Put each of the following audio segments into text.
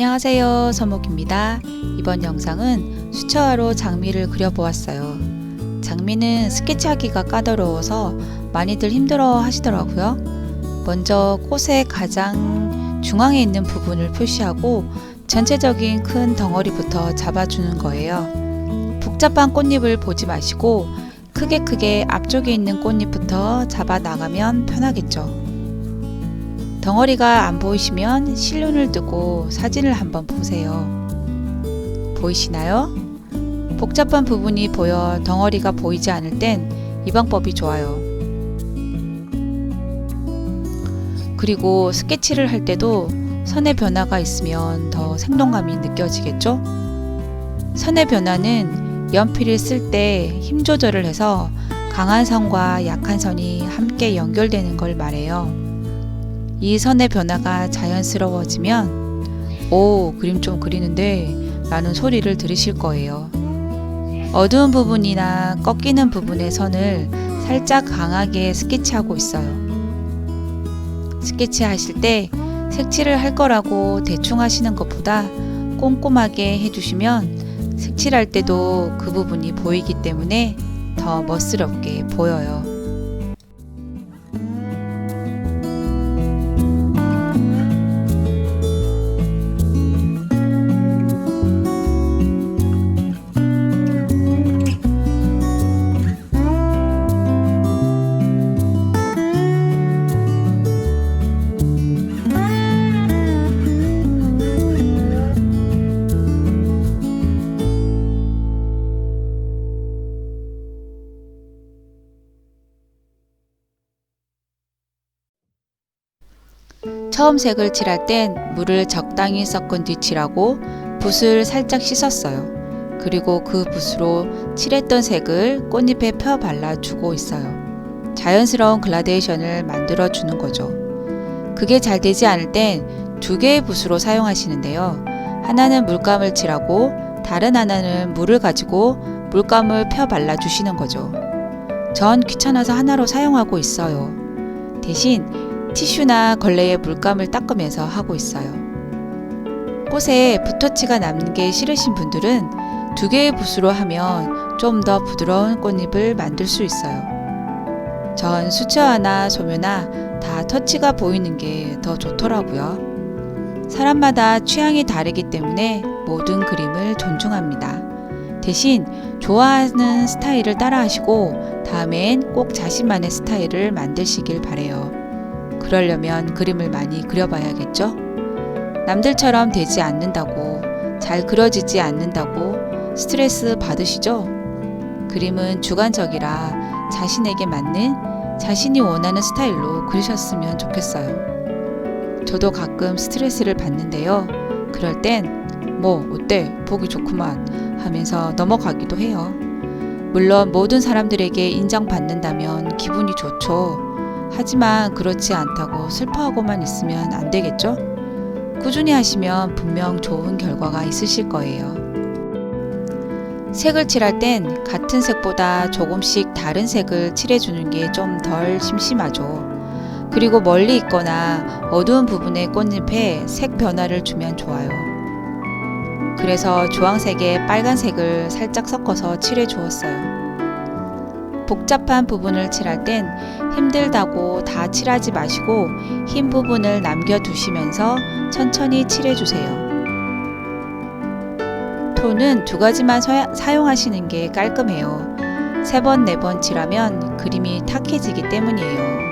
안녕하세요, 서목입니다. 이번 영상은 수채화로 장미를 그려보았어요. 장미는 스케치하기가 까다로워서 많이들 힘들어 하시더라고요. 먼저 꽃의 가장 중앙에 있는 부분을 표시하고 전체적인 큰 덩어리부터 잡아주는 거예요. 복잡한 꽃잎을 보지 마시고 크게 앞쪽에 있는 꽃잎부터 잡아 나가면 편하겠죠. 덩어리가 안 보이시면 실눈을 뜨고 사진을 한번 보세요. 보이시나요? 복잡한 부분이 보여 덩어리가 보이지 않을 땐 이 방법이 좋아요. 그리고 스케치를 할 때도 선의 변화가 있으면 더 생동감이 느껴지겠죠? 선의 변화는 연필을 쓸 때 힘 조절을 해서 강한 선과 약한 선이 함께 연결되는 걸 말해요. 이 선의 변화가 자연스러워지면 오, 그림 좀 그리는데 라는 소리를 들으실 거예요. 어두운 부분이나 꺾이는 부분의 선을 살짝 강하게 스케치하고 있어요. 스케치하실 때 색칠을 할 거라고 대충 하시는 것보다 꼼꼼하게 해주시면 색칠할 때도 그 부분이 보이기 때문에 더 멋스럽게 보여요. 처음 색을 칠할 땐 물을 적당히 섞은 뒤 칠하고 붓을 살짝 씻었어요. 그리고 그 붓으로 칠했던 색을 꽃잎에 펴 발라주고 있어요. 자연스러운 글라데이션을 만들어 주는 거죠. 그게 잘 되지 않을 땐 두 개의 붓으로 사용하시는데요. 하나는 물감을 칠하고 다른 하나는 물을 가지고 물감을 펴 발라주시는 거죠. 전 귀찮아서 하나로 사용하고 있어요. 대신 티슈나 걸레에 물감을 닦으면서 하고 있어요. 꽃에 붓터치가 남는 게 싫으신 분들은 두 개의 붓으로 하면 좀 더 부드러운 꽃잎을 만들 수 있어요. 전 수채화나 소묘나 다 터치가 보이는 게 더 좋더라고요. 사람마다 취향이 다르기 때문에 모든 그림을 존중합니다. 대신 좋아하는 스타일을 따라하시고 다음엔 꼭 자신만의 스타일을 만드시길 바래요. 그러려면 그림을 많이 그려봐야겠죠? 남들처럼 되지 않는다고, 잘 그려지지 않는다고 스트레스 받으시죠? 그림은 주관적이라 자신에게 맞는, 자신이 원하는 스타일로 그리셨으면 좋겠어요. 저도 가끔 스트레스를 받는데요. 그럴 땐 뭐 어때? 보기 좋구만 하면서 넘어가기도 해요. 물론 모든 사람들에게 인정받는다면 기분이 좋죠. 하지만 그렇지 않다고 슬퍼하고만 있으면 안 되겠죠? 꾸준히 하시면 분명 좋은 결과가 있으실 거예요. 색을 칠할 땐 같은 색보다 조금씩 다른 색을 칠해주는 게 좀 덜 심심하죠. 그리고 멀리 있거나 어두운 부분의 꽃잎에 색 변화를 주면 좋아요. 그래서 주황색에 빨간색을 살짝 섞어서 칠해 주었어요. 복잡한 부분을 칠할 땐 힘들다고 다 칠하지 마시고 흰 부분을 남겨두시면서 천천히 칠해주세요. 톤은 두 가지만 사용하시는 게 깔끔해요. 3번, 4번 칠하면 그림이 탁해지기 때문이에요.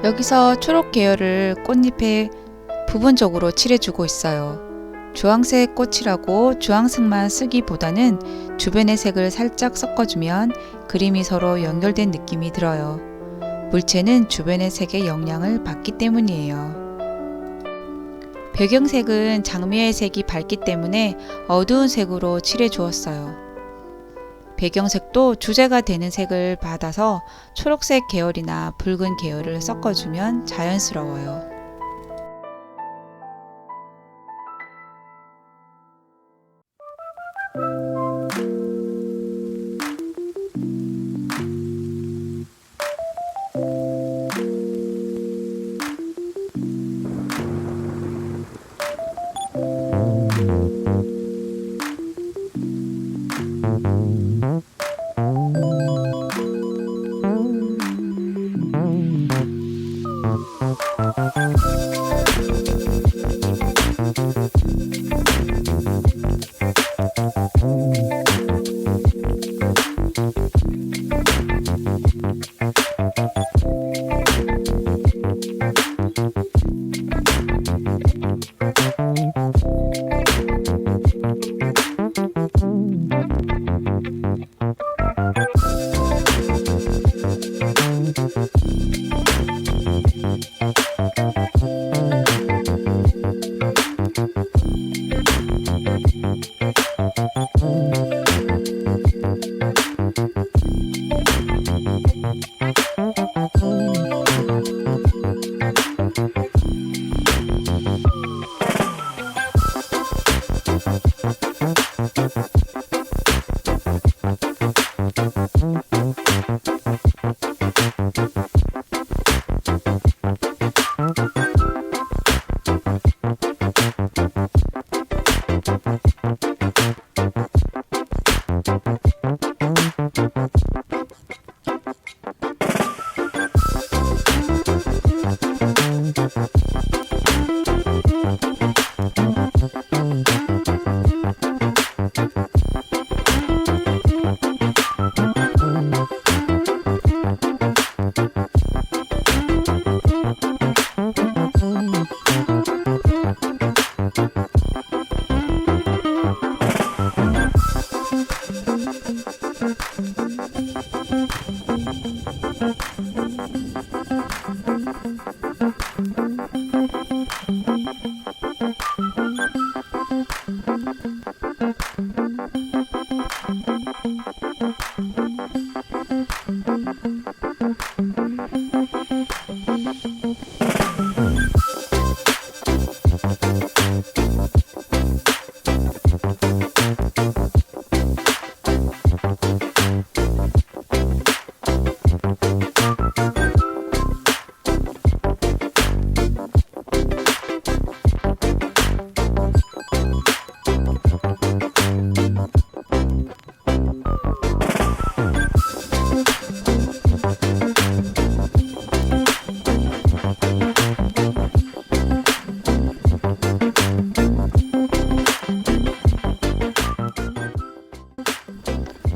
여기서 초록 계열을 꽃잎에 부분적으로 칠해주고 있어요. 주황색 꽃이라고 주황색만 쓰기보다는 주변의 색을 살짝 섞어주면 그림이 서로 연결된 느낌이 들어요. 물체는 주변의 색의 영향을 받기 때문이에요. 배경색은 장미의 색이 밝기 때문에 어두운 색으로 칠해 주었어요. 배경색도 주제가 되는 색을 받아서 초록색 계열이나 붉은 계열을 섞어주면 자연스러워요.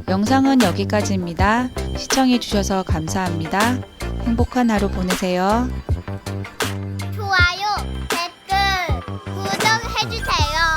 영상은 여기까지입니다. 시청해주셔서 감사합니다. 행복한 하루 보내세요. 좋아요, 댓글, 구독해주세요.